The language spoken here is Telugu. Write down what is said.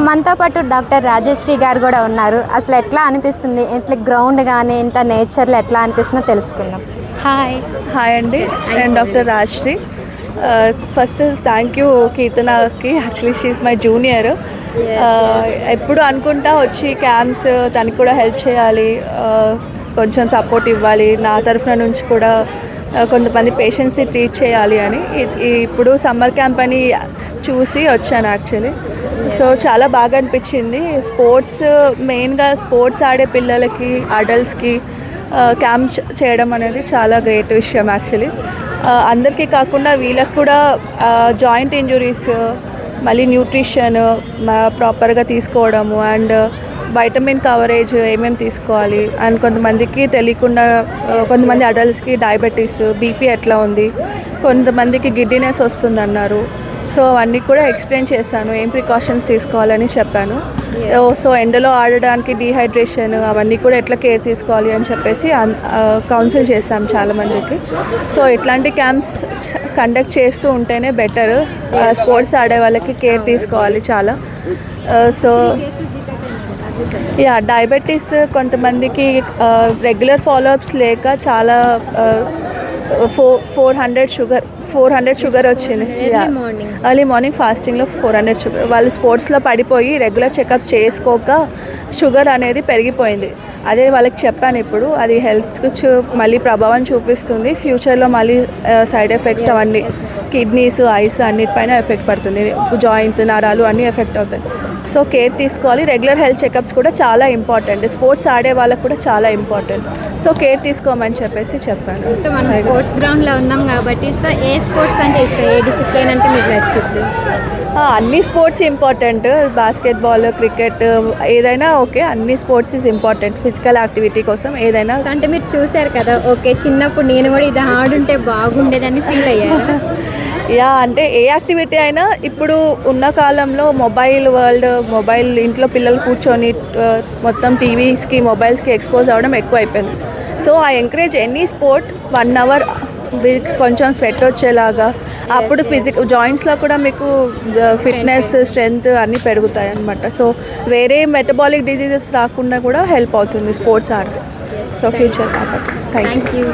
మనతో పాటు డాక్టర్ రాజశ్రీ గారు కూడా ఉన్నారు. అసలు ఎట్లా అనిపిస్తుంది, ఇట్లా గ్రౌండ్ కానీ ఇంత నేచర్లో ఎట్లా అనిపిస్తుందో తెలుసుకుందాం. హాయ్ అండి, నేను doctor Rajashree. First thank you కీర్తనకి. Actually she's my junior. ఎప్పుడు అనుకుంటా వచ్చి క్యాంప్స్ తనకి కూడా హెల్ప్ చేయాలి, కొంచెం సపోర్ట్ ఇవ్వాలి, నా తరఫున నుంచి కూడా కొంతమంది పేషెంట్స్ని ట్రీట్ చేయాలి అని ఇప్పుడు సమ్మర్ క్యాంప్ అని చూసి వచ్చాను యాక్చువల్లీ. సో చాలా బాగా అనిపించింది. స్పోర్ట్స్ మెయిన్గా స్పోర్ట్స్ ఆడే పిల్లలకి, అడల్ట్స్కి క్యాంప్ చేయడం అనేది చాలా గ్రేట్ విషయం యాక్చువల్లీ. అందరికీ కాకుండా వీళ్ళకి కూడా జాయింట్ ఇంజురీస్, మళ్ళీ న్యూట్రిషన్ ప్రాపర్గా తీసుకోవడము అండ్ వైటమిన్ కవరేజ్ ఏమేమి తీసుకోవాలి అండ్ కొంతమందికి తెలియకుండా కొంతమంది అడల్ట్స్కి డయాబెటీస్, బీపీ ఎట్లా ఉంది, కొంతమందికి గిడ్డినెస్ వస్తుందన్నారు. సో అవన్నీ కూడా ఎక్స్ప్లెయిన్ చేశాను, ఏం ప్రికాషన్స్ తీసుకోవాలని చెప్పాను. సో ఎండలో ఆడడానికి డీహైడ్రేషన్ అవన్నీ కూడా ఎట్లా కేర్ తీసుకోవాలి అని చెప్పేసి కౌన్సిల్ చేశాం చాలామందికి. సో ఇట్లాంటి క్యాంప్స్ కండక్ట్ చేస్తూ ఉంటేనే బెటర్. స్పోర్ట్స్ ఆడే వాళ్ళకి కేర్ తీసుకోవాలి చాలా. సో డయాబెటీస్ కొంతమందికి రెగ్యులర్ ఫాలోఅప్స్ లేక చాలా 400 షుగర్ వచ్చింది. ఎర్లీ మార్నింగ్ ఫాస్టింగ్లో 400 షుగర్. వాళ్ళు స్పోర్ట్స్లో పడిపోయి రెగ్యులర్ చెకప్ చేసుకోక షుగర్ అనేది పెరిగిపోయింది. అదే వాళ్ళకి చెప్పాను. ఇప్పుడు అది హెల్త్కి మళ్ళీ ప్రభావం చూపిస్తుంది. ఫ్యూచర్లో మళ్ళీ సైడ్ ఎఫెక్ట్స్ అవన్నీ కిడ్నీస్, ఐస్ అన్నిటిపైన ఎఫెక్ట్ పడుతుంది. జాయింట్స్, నరాలు అన్నీ ఎఫెక్ట్ అవుతాయి. సో కేర్ తీసుకోవాలి. రెగ్యులర్ హెల్త్ చెకప్స్ కూడా చాలా ఇంపార్టెంట్. స్పోర్ట్స్ ఆడే వాళ్ళకు కూడా చాలా ఇంపార్టెంట్. సో కేర్ తీసుకోమని చెప్పేసి చెప్పాను. సో మనం స్పోర్ట్స్ గ్రౌండ్లో ఉన్నాం కాబట్టి సో ఏ స్పోర్ట్స్ అంటే ఇష్టం, ఏ డిసిప్లిన్ అంటే మీకు నచ్చింది? అన్ని స్పోర్ట్స్ ఇంపార్టెంట్. బాస్కెట్బాల్, క్రికెట్ ఏదైనా ఓకే. అన్ని sports is important physical activity కోసం ఏదైనా. అంటే మీరు చూసారు కదా, ఓకే చిన్నప్పుడు నేను కూడా ఇది ఆడుంటే బాగుండేదని ఫీల్ అయ్యాను. అంటే ఏ యాక్టివిటీ అయినా ఇప్పుడు ఉన్న కాలంలో మొబైల్ ఇంట్లో పిల్లలు కూర్చొని మొత్తం టీవీస్కి, మొబైల్స్కి ఎక్స్పోజ్ అవ్వడం ఎక్కువ అయిపోయింది. So I encourage any sport 1 hour కొంచెం స్వెట్ వచ్చేలాగా. అప్పుడు జాయింట్స్లో కూడా మీకు ఫిట్నెస్, స్ట్రెంగ్త్ అన్నీ పెరుగుతాయి అన్నమాట. సో వేరే మెటబాలిక్ డిజీజెస్ రాకుండా కూడా హెల్ప్ అవుతుంది స్పోర్ట్స్ ఆడితే. సో ఫ్యూచర్ కాబట్టి థ్యాంక్ యూ.